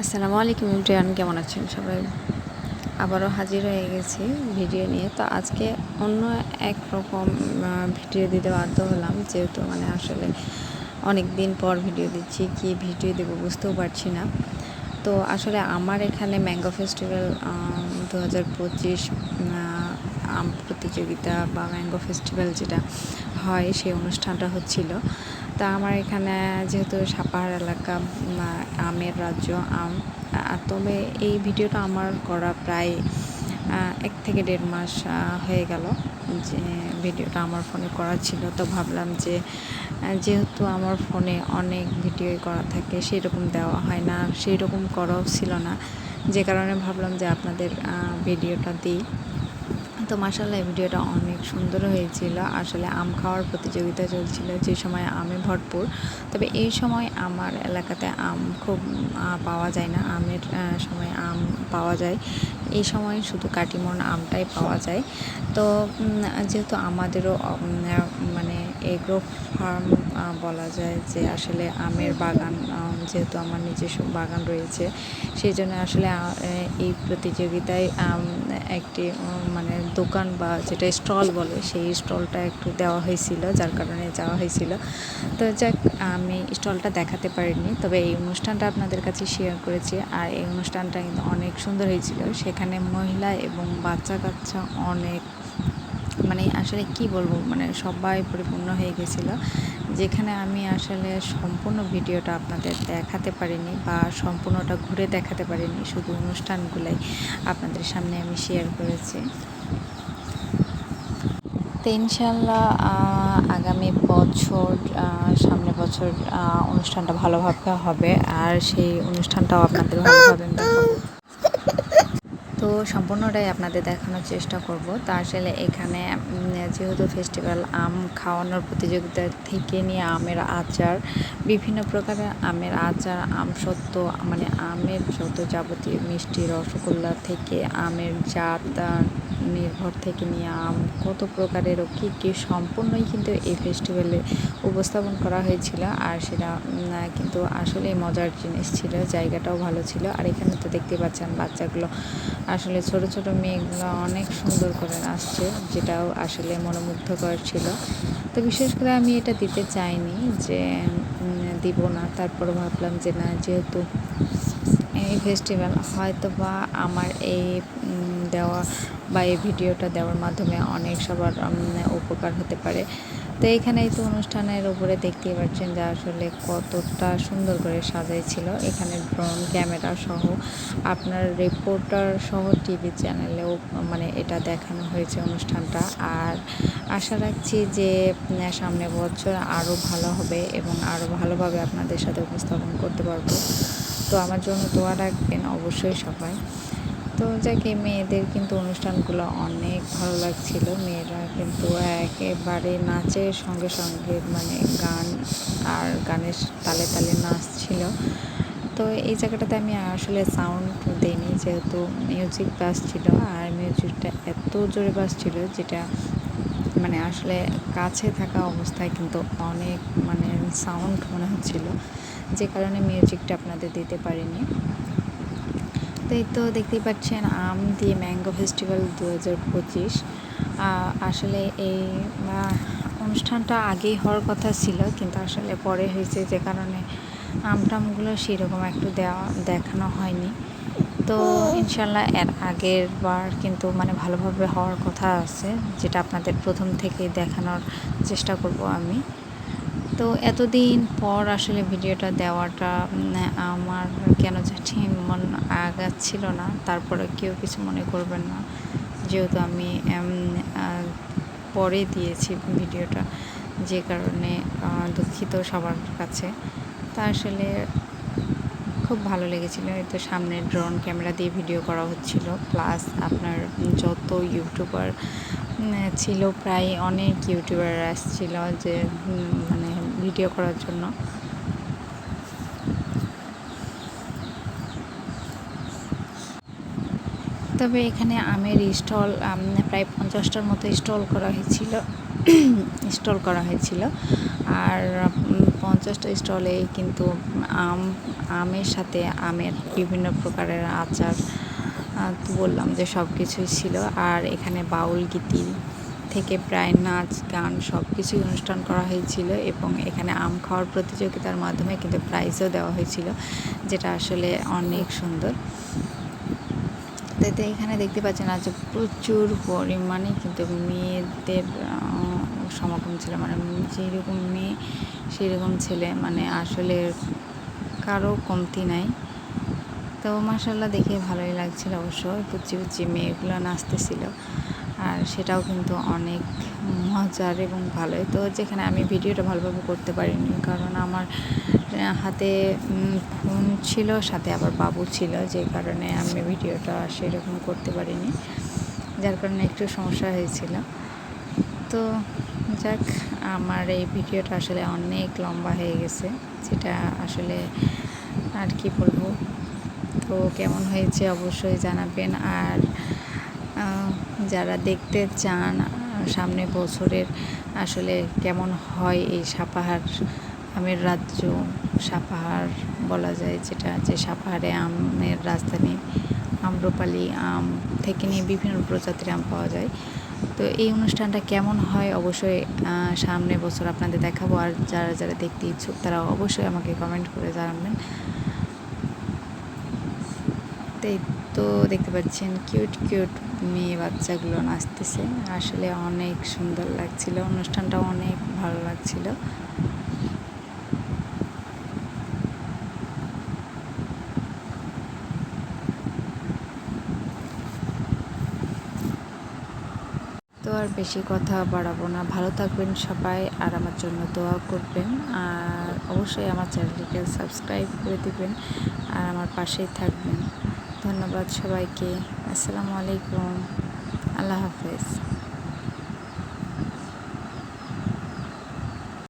আসসালামু আলাইকুম এভরিওয়ান, কেমন আছেন সবাই? আবারও হাজির হয়ে গেছি ভিডিও নিয়ে। তো আজকে অন্য এক রকম ভিডিও দিতে বাধ্য হলাম, যেহেতু আসলে অনেক দিন পর ভিডিও দিচ্ছি। কি ভিডিও দেবো বুঝতেও পারছি না। তো আসলে আমার এখানে ম্যাঙ্গো ফেস্টিভ্যাল 2025 আম প্রতিযোগিতা বা ম্যাঙ্গো ফেস্টিভ্যাল যেটা হয়, সেই অনুষ্ঠানটা হচ্ছিল। তা আমার এখানে যেহেতু সাপাহার এলাকা, আমের রাজ্য, তবে এই ভিডিওটা আমার করা প্রায় 1 থেকে 1.5 মাস হয়ে গেল যে ভিডিওটা আমার ফোনে করা ছিল। তো ভাবলাম যে যেহেতু আমার ফোনে অনেক ভিডিওই করা থাকে, সেই রকম দেওয়া হয় না, সেই রকম করাও ছিল না, যে কারণে ভাবলাম যে আপনাদের ভিডিওটা দিই। তো মাশাআল্লাহ ভিডিওটা অনেক সুন্দর হয়েছিল। আসলে আম খাওয়ার প্রতিযোগিতা চলছিল, যে সময় আমে ভরপুর। তবে এই সময় আমার এলাকাতে আম খুব পাওয়া যায় না। আমের সময় আম পাওয়া যায়, এই সময় শুধু কাটিমন আমটাই পাওয়া যায়। তো যেহেতু আমাদেরও মানে এগ্রো ফার্ম বলা যায়, যে আসলে আমের বাগান, যেহেতু আমার নিজস্ব বাগান রয়েছে, সেই জন্য আসলে এই প্রতিযোগিতায় একটি দোকান বা যেটা স্টল বলে, সেই স্টলটা একটু দেওয়া হয়েছিল, যার কারণে যাওয়া হয়েছিল। তো যাক, আমি স্টলটা দেখাতে পারিনি, তবে এই অনুষ্ঠানটা আপনাদের কাছে শেয়ার করেছি। আর এই অনুষ্ঠানটা কিন্তু অনেক সুন্দর হয়েছিল। সেখানে মহিলা এবং বাচ্চা কাচ্চা অনেক, আসলে কি বলবো, সবাই পরিপূর্ণ হয়ে গেছিলো। যেখানে আমি আসলে সম্পূর্ণ ভিডিওটা আপনাদের দেখাতে পারিনি বা সম্পূর্ণটা ঘুরে দেখাতে পারিনি, শুধু অনুষ্ঠানগুলোই আপনাদের সামনে আমি শেয়ার করেছি। তো ইনশাল্লাহ আগামী বছর, সামনের বছর অনুষ্ঠানটা ভালোভাবে হবে, আর সেই অনুষ্ঠানটাও আপনাদের ভালোভাবে আমি দেখাবো। তো সম্পূর্ণটাই আপনাদের দেখানোর চেষ্টা করব। তা আসলে এখানে যেহেতু ফেস্টিভ্যাল, আম খাওয়ানোর প্রতিযোগিতা থেকে নিয়ে আমের আচার, বিভিন্ন প্রকারের আমের আচার, আমসত্ত্ব, আমের যত যাবতীয় মিষ্টি, রসগোল্লা থেকে আমের জাত নির্ভর থেকে নিয়ে আম কত প্রকারেরও কী সম্পূর্ণই কিন্তু এই ফেস্টিভ্যালে উপস্থাপন করা হয়েছিল। আর সেটা কিন্তু আসলেই মজার জিনিস ছিল, জায়গাটাও ভালো ছিল। আর এখানে তো দেখতে পাচ্ছেন বাচ্চাগুলো, আসলে ছোট ছোট মেয়েগুলো অনেক সুন্দর করে নাচছে, যেটাও আসলে মনোমুগ্ধকর ছিল। তো বিশেষ করে আমি এটা দিতে চাইনি, যে দিব না, তারপরে ভাবলাম যে না, যেহেতু এই ফেস্টিভ্যাল, হয়তো বা আমার এই দেওয়া বা এই ভিডিওটা দেওয়ার মাধ্যমে অনেক সবার উপকার হতে পারে। তো এইখানেই তো অনুষ্ঠানের উপরে দেখতেই পাচ্ছেন যে আসলে কতটা সুন্দর করে সাজাইছিল। এখানে ড্রোন ক্যামেরা সহ, আপনার রিপোর্টার সহ টিভি চ্যানেলেও এটা দেখানো হয়েছে অনুষ্ঠানটা। আর আশা রাখছি যে সামনের বছর আরও ভালো হবে এবং আরও ভালোভাবে আপনাদের সাথে উপস্থাপন করতে পারবো। তো আমার জন্য দোয়া রাখবেন অবশ্যই সবাই। তো যাকে, মেয়েদের কিন্তু অনুষ্ঠানগুলো অনেক ভালো লাগছিল। মেয়েরা কিন্তু একেবারে নাচের সঙ্গে সঙ্গে গান, আর গানের তালে তালে নাচছিল। তো এই জায়গাটাতে আমি আসলে সাউন্ড দিইনি, যেহেতু মিউজিক বাজছিল, আর মিউজিকটা এত জোরে বাজছিল, যেটা আসলে কাছে থাকা অবস্থায় কিন্তু অনেক সাউন্ড মনে হচ্ছিল, যে কারণে মিউজিকটা আপনাদের দিতে পারিনি। তো এই তো দেখতেই পাচ্ছেন আম দিয়ে ম্যাঙ্গো ফেস্টিভ্যাল 2025। আসলে এই অনুষ্ঠানটা আগেই হওয়ার কথা ছিল, কিন্তু আসলে পরে হয়েছে, যে কারণে আমটামগুলো সেরকম একটু দেখানো হয়নি। তো ইনশাল্লাহ এর আগের বার কিন্তু ভালোভাবে হওয়ার কথা আছে, যেটা আপনাদের প্রথম থেকেই দেখানোর চেষ্টা করব আমি। তো এতদিন পর আসলে ভিডিওটা দেওয়াটা আমার কেন জানি মন আগাচ্ছিল না। তারপরে কেউ কিছু মনে করবেন না, যেহেতু আমি পরে দিয়েছি ভিডিওটা, যে কারণে দুঃখিত সবার কাছে। তা আসলে খুব ভালো লেগেছিল। এই তো সামনে ড্রোন ক্যামেরা দিয়ে ভিডিও করা হচ্ছিল, প্লাস আপনার যত ইউটিউবার ছিল, প্রায় অনেক ইউটিউবার আসছিল যে ভিডিও করার জন্য। তবে এখানে আমের স্টল প্রায় 50টার মতো স্টল করা হয়েছিল। আর 50টা স্টলে কিন্তু আমের সাথে আমের বিভিন্ন প্রকারের আচার, তো বললাম যে সব কিছুই ছিল। আর এখানে বাউল গীতি থেকে প্রায় নাচ গান সব কিছুই অনুষ্ঠান করা হয়েছিল, এবং এখানে আম খাওয়ার প্রতিযোগিতার মাধ্যমে কিন্তু প্রাইজও দেওয়া হয়েছিল, যেটা আসলে অনেক সুন্দর। তো এখানে দেখতে পাচ্ছেন আজ প্রচুর পরিমাণে কিন্তু মেয়েদের সমাগম ছিল, মানে যেরকম মেয়ে সেরকম ছেলে, মানে আসলে কারো কমতি নাই। তো মাশাআল্লাহ দেখে ভালোই লাগছিল। অবশ্য কুচি কুচি মেয়েগুলো নাচতেছিল, আর সেটাও কিন্তু অনেক মজার এবং ভালোই। তো যেখানে আমি ভিডিওটা ভালোভাবে করতে পারিনি, কারণ আমার হাতে ফোন ছিল, সাথে আবার বাবু ছিল, যে কারণে আমি ভিডিওটা সেরকম করতে পারিনি, যার কারণে একটু সমস্যা হয়েছিল। তো যাক, আমার এই ভিডিওটা আসলে অনেক লম্বা হয়ে গেছে, যেটা আসলে আর কি বলবো। তো কেমন হয়েছে অবশ্যই জানাবেন। আর যারা দেখতে চান সামনে বছরের আসলে কেমন হয় এই সাপাহার আমের রাজ্য, সাপাহার বলা যায় যেটা, যে সাপাহারে আমের রাজধানী, আম্রপালি আম থেকে নিয়ে বিভিন্ন প্রজাতির আম পাওয়া যায়। তো এই অনুষ্ঠানটা কেমন হয় অবশ্যই সামনে বছর আপনাদের দেখাবো। আর যারা যারা দেখতে ইচ্ছুক তারা অবশ্যই আমাকে কমেন্ট করে জানাবেন। তো দেখতে পাচ্ছেন কিউট কিউট মেয়ে বাচ্চাগুলো নাচতেছে, আসলে অনেক সুন্দর লাগছিল, অনুষ্ঠানটাও অনেক ভালো লাগছিল। তো আর বেশি কথা বাড়াবো না, ভালো থাকবেন সবাই, আর আমার জন্য দোয়া করবেন, আর অবশ্যই আমার চ্যানেলটিকে সাবস্ক্রাইব করে দিবেন, আর আমার পাশেই থাকবেন। ধন্যবাদ সবাইকে। আসসালামু আলাইকুম। আল্লাহ হাফেজ।